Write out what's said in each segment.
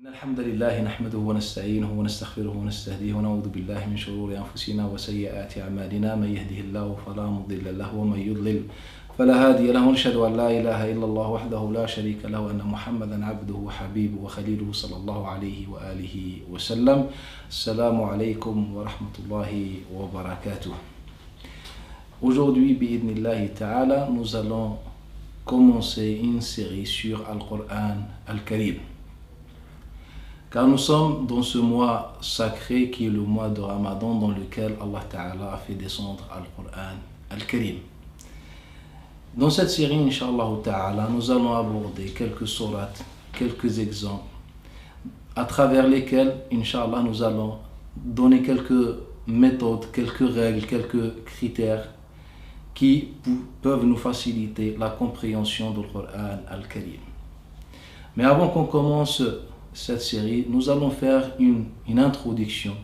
الحمد لله نحمده ونستعينه ونستغفره ونستهديه ونعوذ بالله من شرور أنفسنا وسيئات أعمالنا من يهده الله فلا مضل له ومن يضلل فلا هادي له ونشهد أن لا إله إلا الله وحده لا شريك له وأن محمدا عبده وحبيبه وخليله صلى الله عليه وآله وسلم. السلام عليكم ورحمة الله وبركاته. Aujourd'hui, bi'idnillahi ta'ala, nous allons commencer une série sur Al-Qur'an Al-Karim. Car nous sommes dans ce mois sacré qui est le mois de Ramadan dans lequel Allah Ta'ala a fait descendre Al-Qur'an Al-Karim. Dans cette série, Inch'Allah Ta'ala, nous allons aborder quelques sourates, quelques exemples, à travers lesquels, Inch'Allah, nous allons donner quelques méthodes, quelques règles, quelques critères qui peuvent nous faciliter la compréhension du Qur'an Al-Karim. Mais avant qu'on commence cette série, nous allons faire une introduction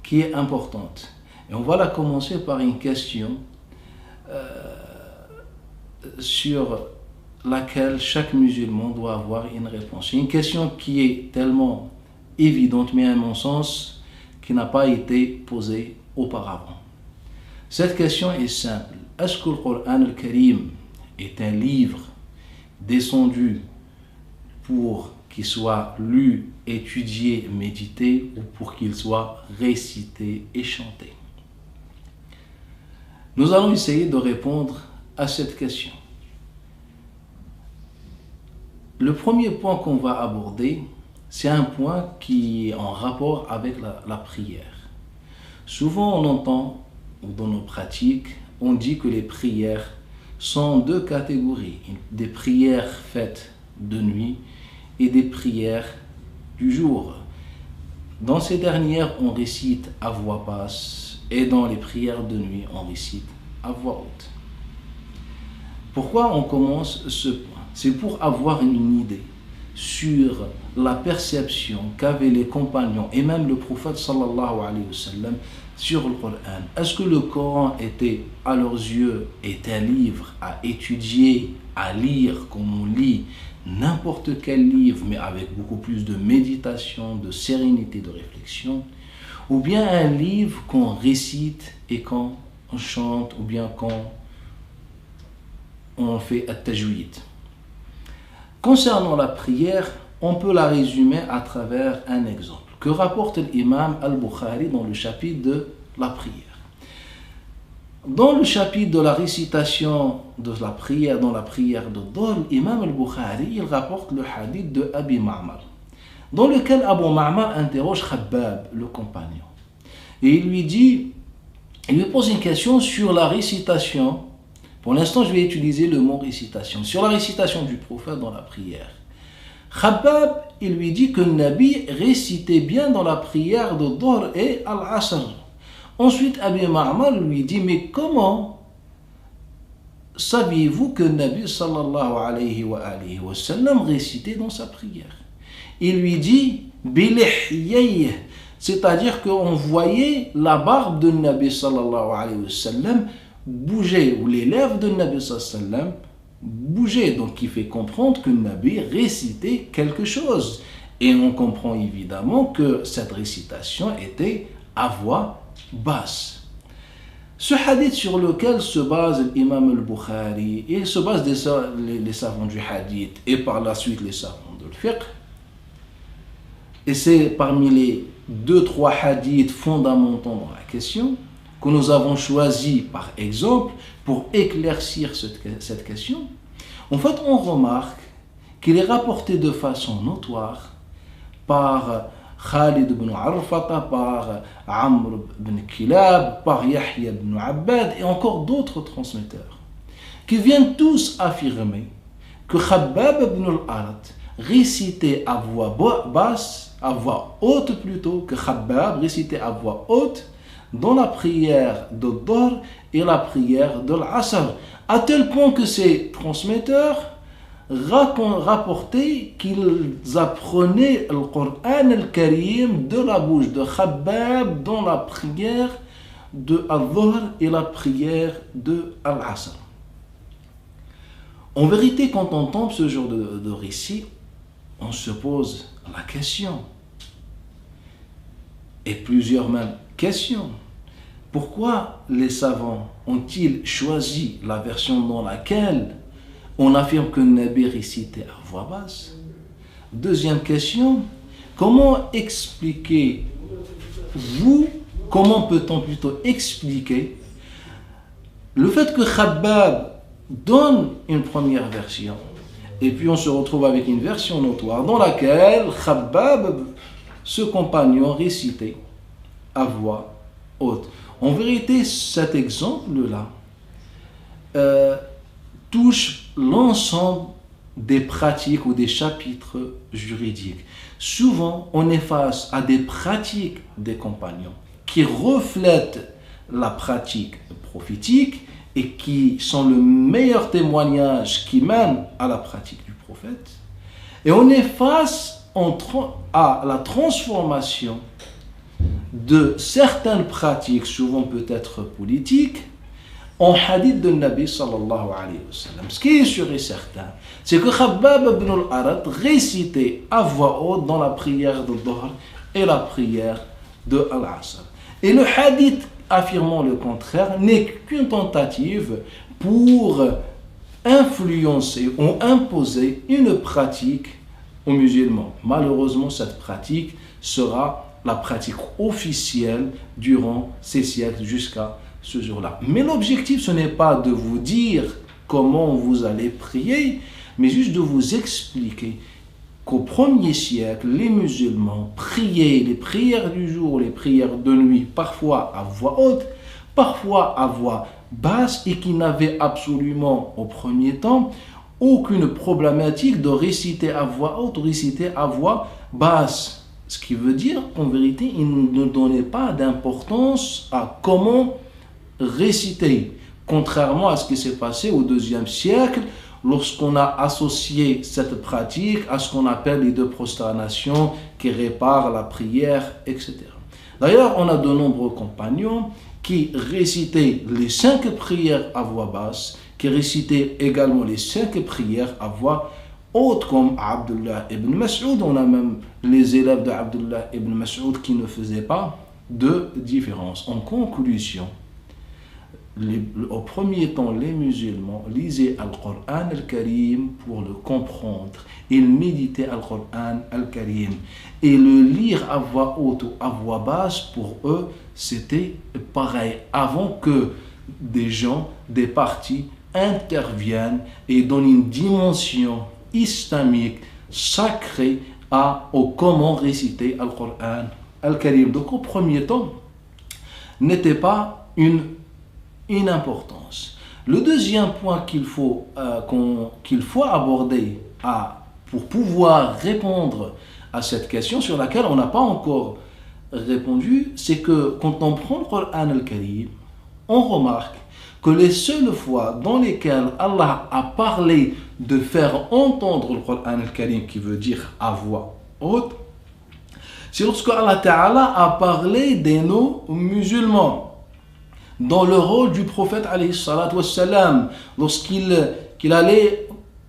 qui est importante. Et on va la commencer par une question sur laquelle chaque musulman doit avoir une réponse. C'est une question qui est tellement évidente, mais à mon sens, qui n'a pas été posée auparavant. Cette question est simple. Est-ce que le Coran al-Karim est un livre descendu pour qu'il soit lu, étudié, médité, ou pour qu'il soit récité et chanté? Nous allons essayer de répondre à cette question. Le premier point qu'on va aborder, c'est un point qui est en rapport avec la prière. Souvent on entend, ou dans nos pratiques, on dit que les prières sont deux catégories, des prières faites de nuit et des prières du jour. Dans ces dernières, on récite à voix basse, et dans les prières de nuit, on récite à voix haute. Pourquoi on commence ce point? C'est pour avoir une idée sur la perception qu'avaient les compagnons et même le prophète sallallahu alayhi wa sallam sur le Coran. Est-ce que le Coran était, à leurs yeux, est un livre à étudier, à lire comme on lit n'importe quel livre, mais avec beaucoup plus de méditation, de sérénité, de réflexion, ou bien un livre qu'on récite et qu'on chante, ou bien qu'on fait at-tajwid? Concernant la prière, on peut la résumer à travers un exemple que rapporte l'imam al-Bukhari dans le chapitre de la prière. Dans le chapitre de la récitation de la prière, dans la prière de Dhuhr, l'imam al-Bukhari, il rapporte le hadith de Abi Ma'mar, dans lequel Abu Ma'mar interroge Khabbab, le compagnon. Et il lui pose une question sur la récitation. Pour l'instant, je vais utiliser le mot récitation. Sur la récitation du prophète dans la prière. Khabbab, il lui dit que le Nabi récitait bien dans la prière de Dhuhr et Al-Asr. Ensuite, Abi Ma'mar lui dit, mais comment saviez-vous que le Nabi sallallahu alayhi wa sallam récitait dans sa prière? Il lui dit, bilihiyayh, c'est-à-dire qu'on voyait la barbe de Nabi sallallahu alayhi wa sallam bouger, ou les lèvres de Nabi sallallahu alayhi wa sallam bouger, donc qui fait comprendre que le Nabi récitait quelque chose. Et on comprend évidemment que cette récitation était à voix basse. Ce hadith sur lequel se base l'imam al-Bukhari, et se basent les savants du hadith, et par la suite les savants de fiqh, et c'est parmi les 2-3 hadiths fondamentaux dans la question que nous avons choisi par exemple pour éclaircir cette question. En fait, on remarque qu'il est rapporté de façon notoire par Khalid ibn Arfata, par Amr ibn Kilab, par Yahya ibn Abbad et encore d'autres transmetteurs qui viennent tous affirmer que Khabbab ibn al-Arat récitait à voix basse, à voix haute plutôt, que Khabbab récitait à voix haute dans la prière de Dhuhr et la prière de l'Asr, à tel point que ces transmetteurs rapportaient qu'ils apprenaient le Coran al-Karim de la bouche de Khabbab dans la prière de Dhuhr et la prière de l'Asr. En vérité, quand on tombe ce genre de récit, on se pose La question, et plusieurs même questions, pourquoi les savants ont-ils choisi la version dans laquelle on affirme que le Nabi récitait à voix basse? Deuxième question, comment comment peut-on plutôt expliquer le fait que Khabbab donne une première version et puis on se retrouve avec une version notoire dans laquelle Khabbab, ce compagnon, récitait à voix haute. En vérité, cet exemple-là touche l'ensemble des pratiques ou des chapitres juridiques. Souvent, on est face à des pratiques des compagnons qui reflètent la pratique prophétique et qui sont le meilleur témoignage qui mène à la pratique du prophète. Et on est face à la transformation de certaines pratiques, souvent peut-être politiques, en hadith de Nabi sallallahu alayhi wa sallam. Ce qui est sûr et certain, c'est que Khabbab ibn al-Arat récitait à voix haute dans la prière de Dhuhr et la prière de Al-Asr. Et le hadith affirmant le contraire n'est qu'une tentative pour influencer ou imposer une pratique aux musulmans. Malheureusement, cette pratique sera la pratique officielle durant ces siècles jusqu'à ce jour-là. Mais l'objectif, ce n'est pas de vous dire comment vous allez prier, mais juste de vous expliquer qu'au 1er siècle, les musulmans priaient les prières du jour, les prières de nuit, parfois à voix haute, parfois à voix basse, et qui n'avaient absolument, au premier temps, aucune problématique de réciter à voix haute ou réciter à voix basse. Ce qui veut dire qu'en vérité, ils ne donnaient pas d'importance à comment réciter, contrairement à ce qui s'est passé au IIe siècle, lorsqu'on a associé cette pratique à ce qu'on appelle les 2 prosternations qui réparent la prière, etc. D'ailleurs, on a de nombreux compagnons qui récitaient les 5 prières à voix basse, qui récitaient également les 5 prières à voix haute, comme Abdullah ibn Mas'ud. On a même les élèves d'Abdullah ibn Mas'ud qui ne faisaient pas de différence. En conclusion, au premier temps, les musulmans lisaient Al-Qur'an al-Karim pour le comprendre. Ils méditaient Al-Qur'an al-Karim. Et le lire à voix haute ou à voix basse, pour eux, c'était pareil. Avant que des gens, des partis interviennent et donnent une dimension islamique sacrée au comment réciter Al-Qur'an al-Karim. Donc au premier temps, n'était pas une importance. Le deuxième point qu'il faut aborder pour pouvoir répondre à cette question sur laquelle on n'a pas encore répondu, c'est que quand on prend le Qur'an al-Karim, on remarque que les seules fois dans lesquelles Allah a parlé de faire entendre le Qur'an al-Karim, qui veut dire à voix haute, c'est lorsque Allah Ta'ala a parlé des non-musulmans, dans le rôle du prophète alayhi salatu wassalam, lorsqu'il allait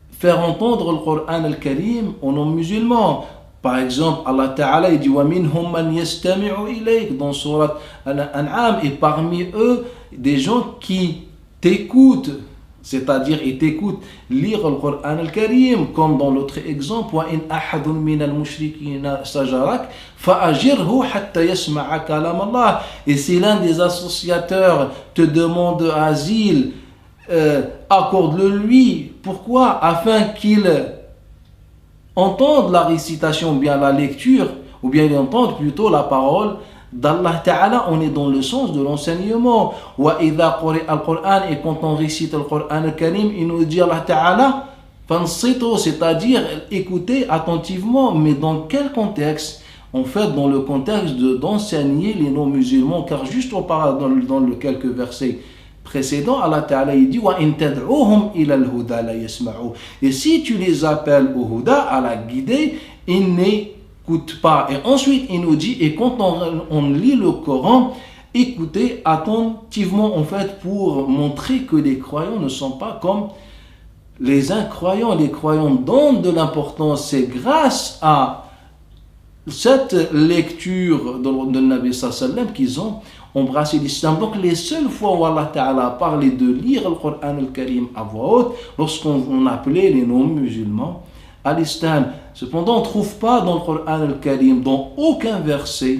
faire entendre le Qur'an al-Karim aux non-musulmans. Par exemple, Allah Ta'ala dit وَمِنْهُمْ مَنْ يَسْتَمِعُ إِلَيْكَ dans surat Al-An'am, et parmi eux, des gens qui t'écoutent, c'est-à-dire ils t'écoutent lire le Qur'an al-Karim, comme dans l'autre exemple وَإِنْ أَحَدٌ مِنَ الْمُشْرِكِينَ سَجَرَكَ فَأَجِرْهُ حَتَّى يَسْمَعَ كَلَامَ اللَّهِ. Et si l'un des associateurs te demande asile, accorde-le lui. Pourquoi? Afin qu'il entende la récitation, ou bien la lecture, ou bien il entende plutôt la parole d'Allah Ta'ala. On est dans le sens de l'enseignement. وَإِذَا قُرِئَ الْقُرْآنِ, et quand on récite le Qur'an al-Karim, il nous dit Allah Ta'ala فَانصِتُوا, c'est-à-dire écoutez attentivement. Mais dans quel contexte? En fait, dans le contexte d'enseigner les non-musulmans, car juste auparavant, dans le quelques versets précédents, Allah Ta'ala il dit وَإِن تَدْعُوهُمْ إِلَى الْهُدَى لَا يَسْمَعُوا. Et si tu les appelles au Huda, à la guider, ils n'écoutent pas. Et ensuite il nous dit, et quand on lit le Coran, écoutez attentivement, en fait, pour montrer que les croyants ne sont pas comme les incroyants. Les croyants donnent de l'importance, c'est grâce à cette lecture de Nabi sallam qu'ils ont embrassé l'islam. Donc les seules fois où Allah Ta'ala a parlé de lire le Coran al-Karim à voix haute, lorsqu'on appelait les non-musulmans à l'islam. Cependant, on ne trouve pas dans le Coran al-Karim, dans aucun verset,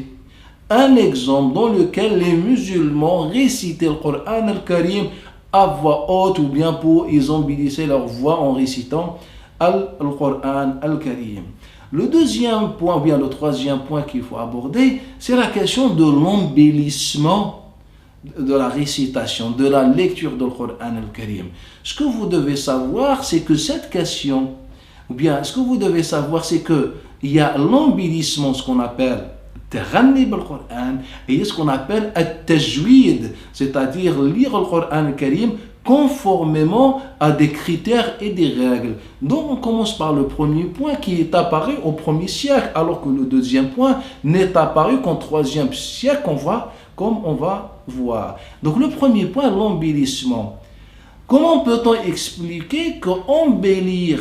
un exemple dans lequel les musulmans récitaient le Coran al-Karim à voix haute ou bien ils embellissaient leur voix en récitant le Coran al-Karim. Le deuxième point, ou bien le troisième point qu'il faut aborder, c'est la question de l'embellissement de la récitation, de la lecture du Coran al-Karim. Ce que vous devez savoir, c'est que cette question, ou bien ce que vous devez savoir, c'est qu'il y a l'embellissement, ce qu'on appelle تغني بالقرآن, et il y a ce qu'on appelle التجويد, c'est-à-dire lire le Coran al-Karim conformément à des critères et des règles. Donc on commence par le premier point qui est apparu au 1er siècle, alors que le deuxième point n'est apparu qu'au 3e siècle, comme on va voir. Donc le premier point, l'embellissement. Comment peut-on expliquer qu'embellir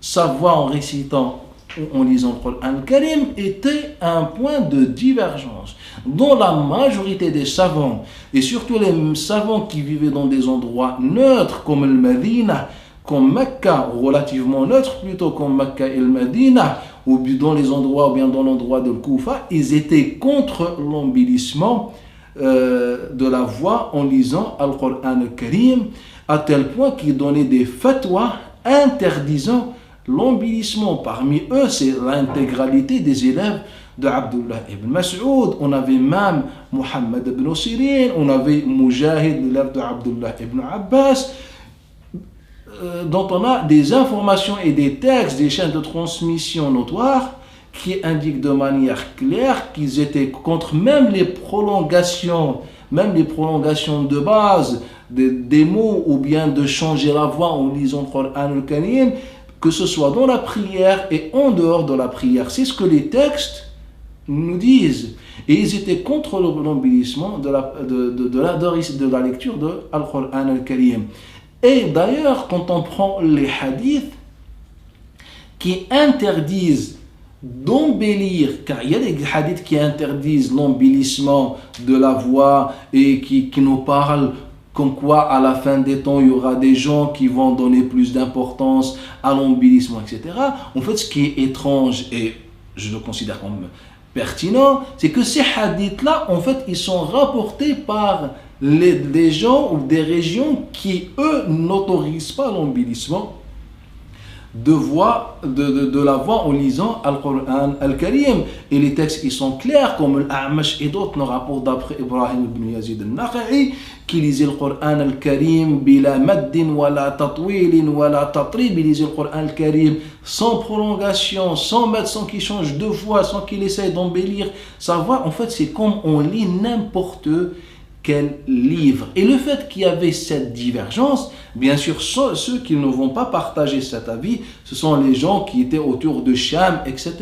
sa voix en récitant ou en lisant le Coran al-Karim était un point de divergence dont la majorité des savants, et surtout les savants qui vivaient dans des endroits neutres comme le Medina, comme Mecca, relativement neutres plutôt comme Mecca et le Medina, ou dans les endroits, ou bien dans l'endroit de Koufa, ils étaient contre l'embellissement de la voix en lisant le Coran al-Karim, à tel point qu'ils donnaient des fatwas interdisant l'embellissement. Parmi eux, c'est l'intégralité des élèves de Abdullah ibn Mas'ud. On avait même Muhammad ibn Sirin, on avait Mujahid, l'élève de Abdullah ibn Abbas, dont on a des informations et des textes, des chaînes de transmission notoires qui indiquent de manière claire qu'ils étaient contre même les prolongations de base des mots, ou bien de changer la voix en lisant le Coran al-Karim, que ce soit dans la prière et en dehors de la prière. C'est ce que les textes nous disent. Et ils étaient contre l'embellissement de la lecture de Al-Qur'an al-Karim. Et d'ailleurs, quand on prend les hadiths qui interdisent d'embellir, car il y a des hadiths qui interdisent l'embellissement de la voix et qui nous parlent comme quoi à la fin des temps il y aura des gens qui vont donner plus d'importance à l'embellissement, etc. En fait, ce qui est étrange, et je le considère comme pertinent, c'est que ces hadiths-là, en fait, ils sont rapportés par des gens ou des régions qui, eux, n'autorisent pas l'embellissement de la voix en lisant Al-Qur'an al-Karim. Et les textes, ils sont clairs, comme l'A'mash et d'autres, nos rapports d'après Ibrahim ibn Yazid al-Nakha'i, qui lisait le Qur'an al-Karim bila maddin wala tatwilin wala tatrib, il lisait le Qur'an al-Karim sans prolongation, sans mettre, sans qu'il change de voix, sans qu'il essaye d'embellir sa voix. En fait, c'est comme on lit n'importe quel livre. Et le fait qu'il y avait cette divergence, bien sûr, ceux qui ne vont pas partager cet avis, ce sont les gens qui étaient autour de Cham, etc.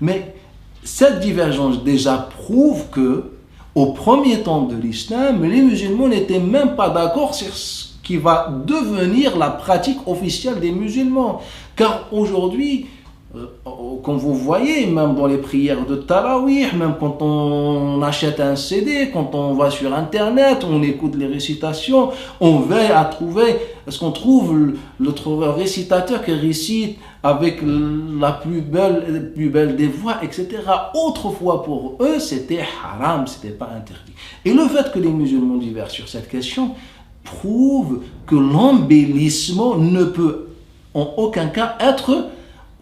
Mais cette divergence déjà prouve que au premier temps de l'islam, les musulmans n'étaient même pas d'accord sur ce qui va devenir la pratique officielle des musulmans. Car aujourd'hui, comme vous voyez, même dans les prières de Tarawih, même quand on achète un CD, quand on va sur Internet, on écoute les récitations, on veille à trouver, est-ce qu'on trouve le récitateur qui récite avec la plus belle des voix, etc. Autrefois, pour eux, c'était haram, c'était pas interdit. Et le fait que les musulmans divergent sur cette question prouve que l'embellissement ne peut en aucun cas être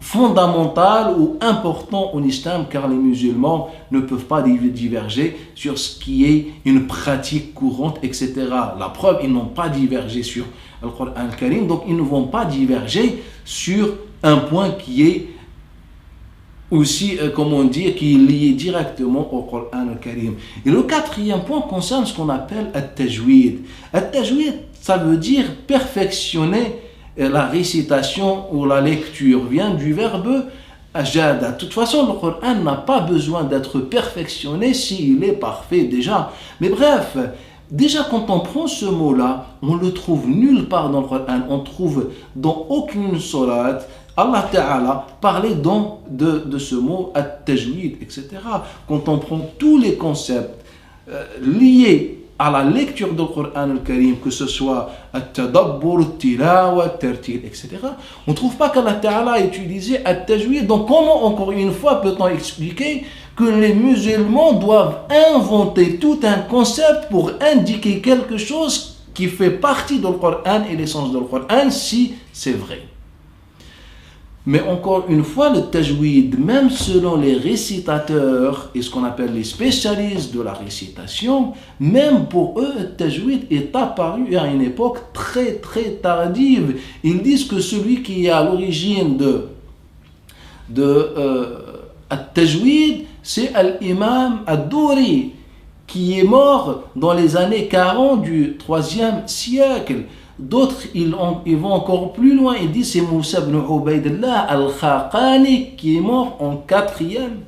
fondamental ou important en islam, car les musulmans ne peuvent pas diverger sur ce qui est une pratique courante, etc. La preuve, ils n'ont pas divergé sur le Coran al-Karim, donc ils ne vont pas diverger sur un point qui est aussi, comme on dit, qui est lié directement au Coran al-Karim. Et le quatrième point concerne ce qu'on appelle al-Tajwid. Al-Tajwid, ça veut dire perfectionner la récitation ou la lecture, vient du verbe ajada. De toute façon, le Coran n'a pas besoin d'être perfectionné s'il est parfait déjà. Mais bref, déjà quand on prend ce mot-là, on le trouve nulle part dans le Coran. On trouve dans aucune sourate, Allah Ta'ala parlait donc de ce mot at-tajwid, etc. Quand on prend tous les concepts liés à la lecture du Coran al-Karim, que ce soit at-tadabbur, at-tilawa, at-tartil, etc., on ne trouve pas qu'Allah Ta'ala a utilisé at-tajwid. Donc comment, encore une fois, peut-on expliquer que les musulmans doivent inventer tout un concept pour indiquer quelque chose qui fait partie du Coran et l'essence du Coran, si c'est vrai? Mais encore une fois, le tajwid, même selon les récitateurs et ce qu'on appelle les spécialistes de la récitation, même pour eux, le tajwid est apparu à une époque très très tardive. Ils disent que celui qui est à l'origine de tajwid, c'est l'imam ad-Duri, qui est mort dans les années 40 du 3e siècle. D'autres, ils vont encore plus loin. Ils disent c'est Moussa ibn Ubaydillah al-Khaqani qui est mort en 4e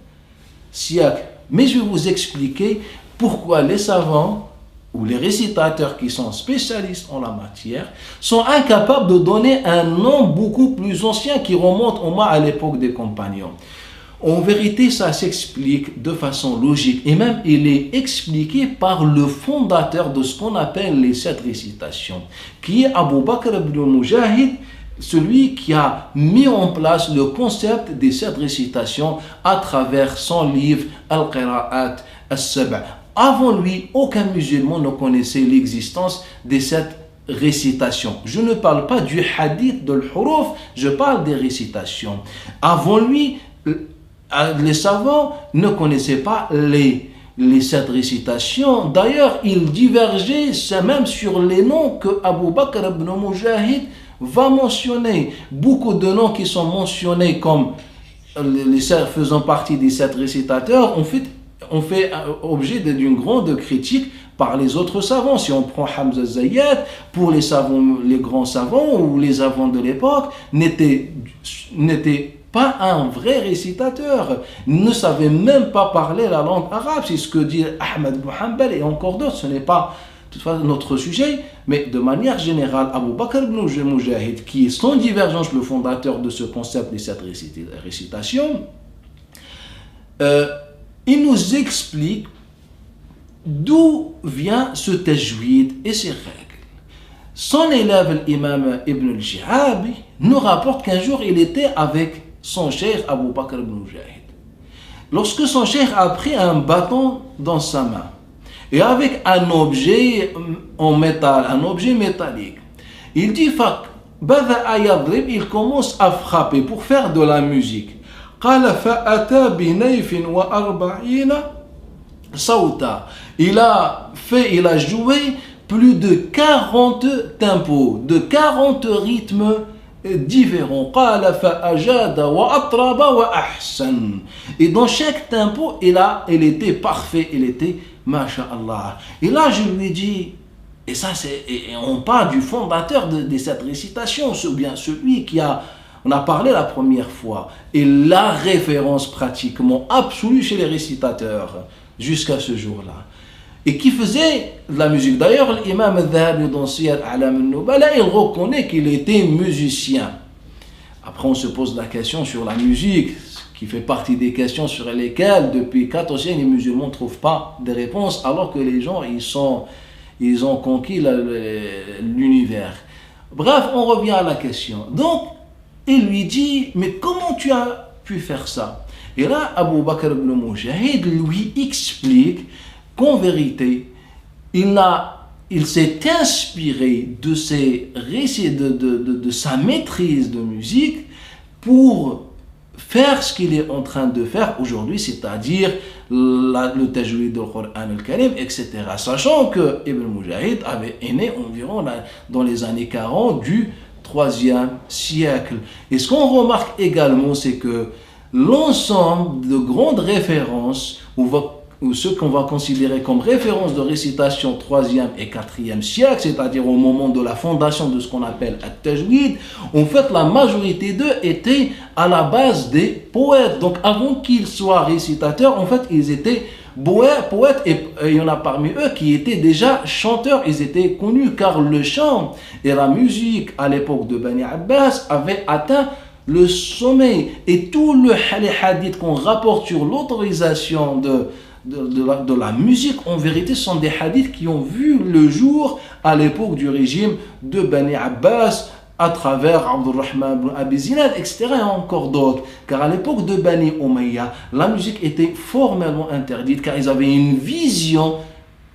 siècle. Mais je vais vous expliquer pourquoi les savants ou les récitateurs qui sont spécialistes en la matière sont incapables de donner un nom beaucoup plus ancien qui remonte au moins à l'époque des compagnons. En vérité, ça s'explique de façon logique et même il est expliqué par le fondateur de ce qu'on appelle les 7 récitations, qui est Abu Bakr ibn Mujahid, celui qui a mis en place le concept des 7 récitations à travers son livre Al-Qira'at As-Sab'. Avant lui, aucun musulman ne connaissait l'existence des 7 récitations. Je ne parle pas du hadith de l'huruf, je parle des récitations. Avant lui, les savants ne connaissaient pas les 7 récitations. D'ailleurs, ils divergeaient même sur les noms que Abu Bakr ibn Mujahid va mentionner. Beaucoup de noms qui sont mentionnés comme faisant partie des 7 récitateurs ont fait objet d'une grande critique par les autres savants. Si on prend Hamza Zayyad, pour les grands savants ou les savants de l'époque, n'était pas un vrai récitateur, ne savait même pas parler la langue arabe. C'est ce que dit Ahmad ibn Hanbal et encore d'autres. Ce n'est pas toutefois notre sujet, mais de manière générale, Abu Bakr ibn Mujahid, qui est sans divergence le fondateur de ce concept des 7 récitations, il nous explique d'où vient ce tajwid et ses règles. Son élève, l'imam Ibn al-Jihabi, nous rapporte qu'un jour il était avec son cheikh Abu Bakr ibn Mujahid. Lorsque son cheikh a pris un bâton dans sa main et avec un objet en métal, un objet métallique, il dit il commence à frapper pour faire de la musique. Il a joué plus de 40 tempos, de 40 rythmes différents. Et dans chaque tempo, il était parfait, il était masha'Allah. Et là, je lui ai dit, et ça, on parle du fondateur de cette récitation, ou bien celui on a parlé la première fois, et la référence pratiquement absolue chez les récitateurs jusqu'à ce jour-là. Et qui faisait de la musique. D'ailleurs, l'imam al-Dhahabi dans Siyar A'lam al-Nubala, il reconnaît qu'il était musicien. Après, on se pose la question sur la musique, qui fait partie des questions sur lesquelles, depuis 14 siècles, les musulmans ne trouvent pas de réponse, alors que les gens, ils ont conquis l'univers. Bref, on revient à la question. Donc, il lui dit, mais comment tu as pu faire ça? Et là, Abu Bakr ibn Mujahid lui explique qu'en vérité, il s'est inspiré de sa maîtrise de musique pour faire ce qu'il est en train de faire aujourd'hui, c'est-à-dire le tajwid du Coran al-Karim, etc. Sachant que Ibn Mujahid est né environ dans les années 40 du 3e siècle. Et ce qu'on remarque également, c'est que l'ensemble de grandes références, ou ce qu'on va considérer comme référence de récitation 3e et 4e siècle, c'est-à-dire au moment de la fondation de ce qu'on appelle At-Tajwid, en fait la majorité d'eux étaient à la base des poètes. Donc avant qu'ils soient récitateurs, en fait ils étaient poètes, et il y en a parmi eux qui étaient déjà chanteurs. Ils étaient connus car le chant et la musique à l'époque de Bani Abbas avaient atteint le sommet et tous les hadiths qu'on rapporte sur l'autorisation de la musique, en vérité, sont des hadiths qui ont vu le jour à l'époque du régime de Bani Abbas, à travers Abdurrahman ibn Abi Zinad, etc. et encore d'autres. Car à l'époque de Bani Umayya, la musique était formellement interdite, car ils avaient une vision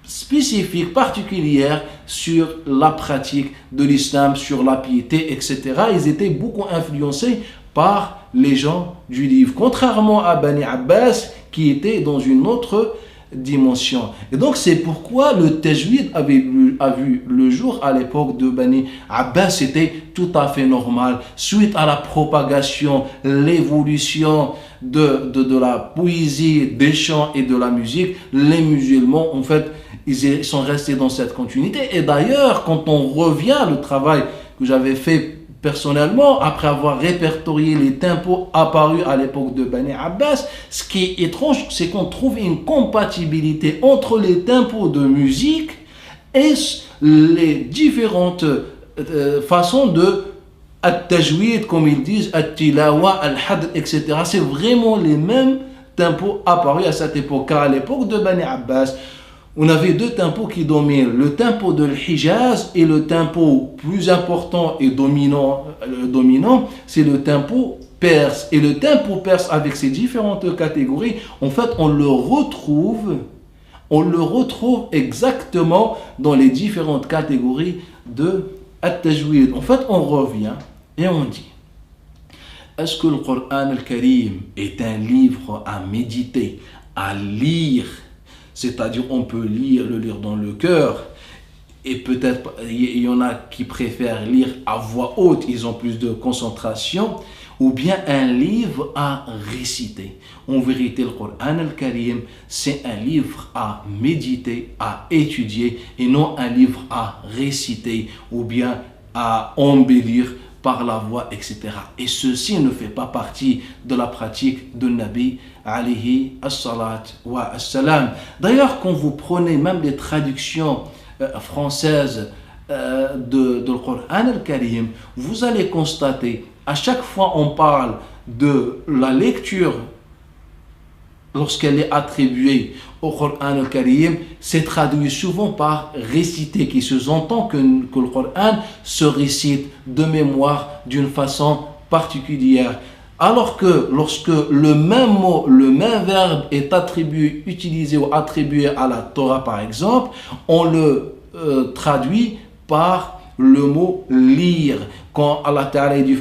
spécifique, particulière sur la pratique de l'islam, sur la piété, etc. Ils étaient beaucoup influencés par les gens du livre, contrairement à Bani Abbas qui était dans une autre dimension. Et donc c'est pourquoi le tajwid a vu le jour à l'époque de Bani Abbas. C'était tout à fait normal. Suite à la propagation, l'évolution de la poésie, des chants et de la musique, les musulmans, en fait, ils sont restés dans cette continuité. Et d'ailleurs, quand on revient au travail que j'avais fait personnellement, après avoir répertorié les tempos apparus à l'époque de Bani Abbas, ce qui est étrange, c'est qu'on trouve une compatibilité entre les tempos de musique et les différentes façons de at-tajwid, comme ils disent, at-tilawa, al-hadr, etc. C'est vraiment les mêmes tempos apparus à cette époque. Car à l'époque de Bani Abbas, on avait deux tempos qui dominent, le tempo de l'Hijaz et le tempo plus important et dominant, c'est le tempo perse. Et le tempo perse, avec ses différentes catégories, en fait, on le retrouve exactement dans les différentes catégories de at-tajwid. En fait, on revient et on dit, est-ce que le Coran al-Karim est un livre à méditer, à lire? C'est-à-dire, on peut le lire dans le cœur, et peut-être, il y en a qui préfèrent lire à voix haute, ils ont plus de concentration, ou bien un livre à réciter. En vérité, le Coran al-Karim, c'est un livre à méditer, à étudier, et non un livre à réciter, ou bien à embellir par la voix, etc. Et ceci ne fait pas partie de la pratique de Nabi alayhi as-salat wa as-salam. D'ailleurs, quand vous prenez même des traductions françaises de le Coran al-Karim, vous allez constater, à chaque fois on parle de la lecture, lorsqu'elle est attribuée au Coran al-Karim, c'est traduit souvent par réciter, qui sous-entend que le Coran se récite de mémoire d'une façon particulière. Alors que lorsque le même mot, le même verbe est attribué, utilisé ou attribué à la Torah par exemple, on le traduit par le mot lire. Quand Allah Ta'ala dit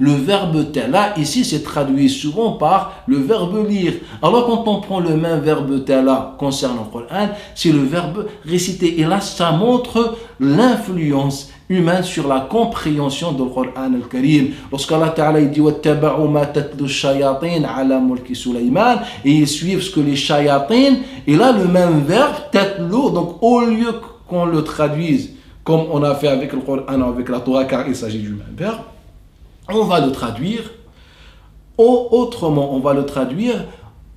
le verbe tala, ici c'est traduit souvent par le verbe lire. Alors quand on prend le même verbe tala concernant le Coran, c'est le verbe réciter. Et là, ça montre l'influence humaine sur la compréhension du Coran al-Karim. Lorsqu'Allah Ta'ala dit وَاتَّبَعُوا مَا تَتْلُو الشَّيَاطِينَ عَلَى مُلْكِ سُلَيْمَانَ, et ils suivent ce que les shayatin, et là le même verbe tatlu, donc au lieu qu'on le traduise comme on a fait avec le Coran, avec la Torah, car il s'agit du même verbe, on va le traduire autrement. On va le traduire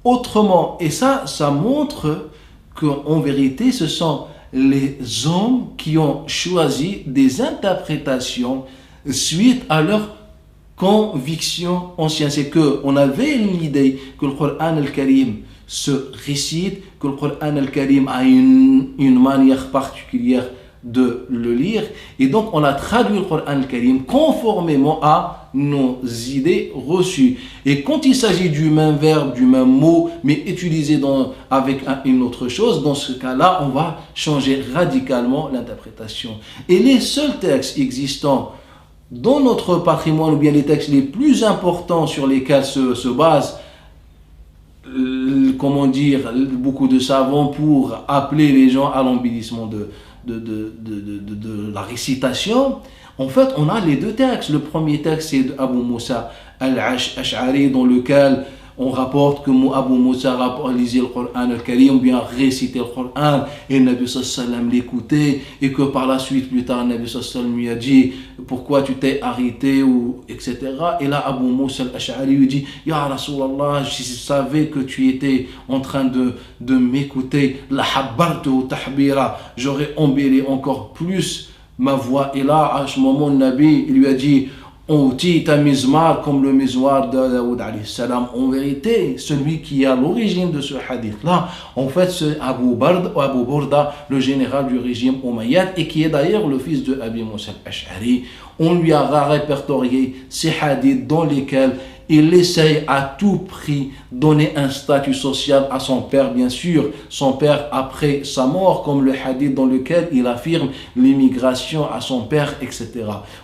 autrement. Et ça montre qu'en vérité, ce sont les hommes qui ont choisi des interprétations suite à leur conviction ancienne. C'est qu'on avait l'idée que le Coran al-Karim se récite, que le Coran al-Karim a une manière particulière de le lire, et donc on a traduit le Coran al-Karim conformément à nos idées reçues. Et quand il s'agit du même verbe, du même mot, mais utilisé avec une autre chose, dans ce cas-là, on va changer radicalement l'interprétation. Et les seuls textes existants dans notre patrimoine, ou bien les textes les plus importants sur lesquels se basent, comment dire, beaucoup de savants pour appeler les gens à l'embellissement de la récitation, en fait, on a les deux textes. Le premier texte, c'est d'Abu Moussa al-Ash'ari, dans lequel on rapporte que Abu Moussa lisait le Coran al-Karim, ou bien récitait le Coran, et le Nabi sallallahu alayhi wa sallam l'écoutait, et que par la suite, plus tard, le Nabi sallallahu alayhi wa sallam lui a dit pourquoi tu t'es arrêté, ou etc. Et là, Abu Moussa al-Ash'ari lui dit Ya Rasulallah, je savais que tu étais en train de m'écouter, la habbartu tahbira, j'aurais embellé encore plus ma voix. Et là, à ce moment, le Nabi, il lui a dit, on dit ta mizmar comme le mizmar de Daoud alayhi salam. En vérité, celui qui est à l'origine de ce hadith-là, en fait, c'est Abu Burda, le général du régime Omeyyade, et qui est d'ailleurs le fils de Abi Moussa al-Ash'ari. On lui a répertorié ces hadiths dans lesquels il essaye à tout prix de donner un statut social à son père, bien sûr, son père après sa mort, comme le hadith dans lequel il affirme l'immigration à son père, etc.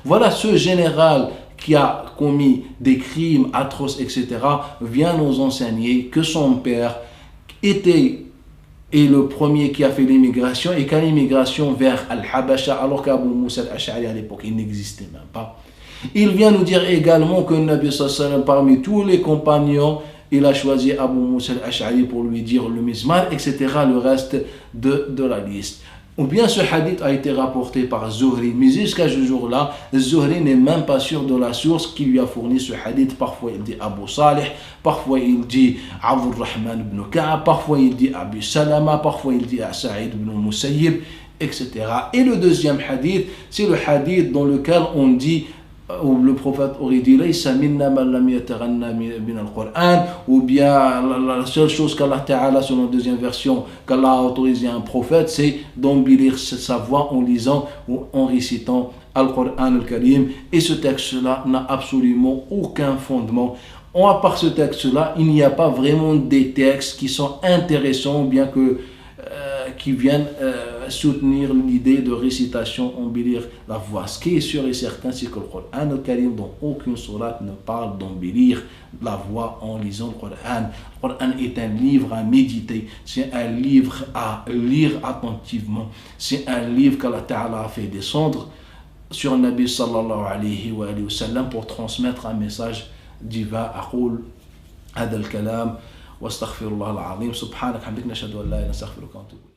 Voilà, ce général qui a commis des crimes atroces, etc., vient nous enseigner que son père était le premier qui a fait l'immigration, et qu'à l'immigration vers Al-Habasha, alors qu'Abu Moussa al-Ash'ari à l'époque, il n'existait même pas. Il vient nous dire également que le Nabi sallallahu alayhi wa sallam, parmi tous les compagnons, il a choisi Abu Moussa al-Ash'ari pour lui dire le mizmar, etc., le reste de la liste. Ou bien ce hadith a été rapporté par Zuhri, mais jusqu'à ce jour-là, Zuhri n'est même pas sûr de la source qui lui a fourni ce hadith. Parfois il dit Abu Salih, parfois il dit Abdurrahman ibn Ka'ab, parfois il dit Abi Salama, parfois il dit Sa'id ibn Musayyib, etc. Et le deuxième hadith, c'est le hadith dans lequel on dit, où le prophète aurait dit ou bien la seule chose qu'Allah Ta'ala, selon la deuxième version, qu'Allah a autorisé à un prophète, c'est d'embellir sa voix en lisant ou en récitant Al-Qur'an al-Karim. Et ce texte-là n'a absolument aucun fondement. À part ce texte-là, il n'y a pas vraiment des textes qui sont intéressants, bien que qui viennent soutenir l'idée de récitation, embellir la voix. Ce qui est sûr et certain, c'est que le Coran al-Karim, dans aucune sourate, ne parle d'embellir la voix en lisant le Coran. Le Coran est un livre à méditer, c'est un livre à lire attentivement, c'est un livre qu'Allah Ta'ala a fait descendre sur le Nabi sallallahu alayhi wa sallam pour transmettre un message divin. أقول هذا الكلام واستغفر الله العظيم سبحانك حمدك نشهد أن لا إله إلا أنت نستغفرك ونتوب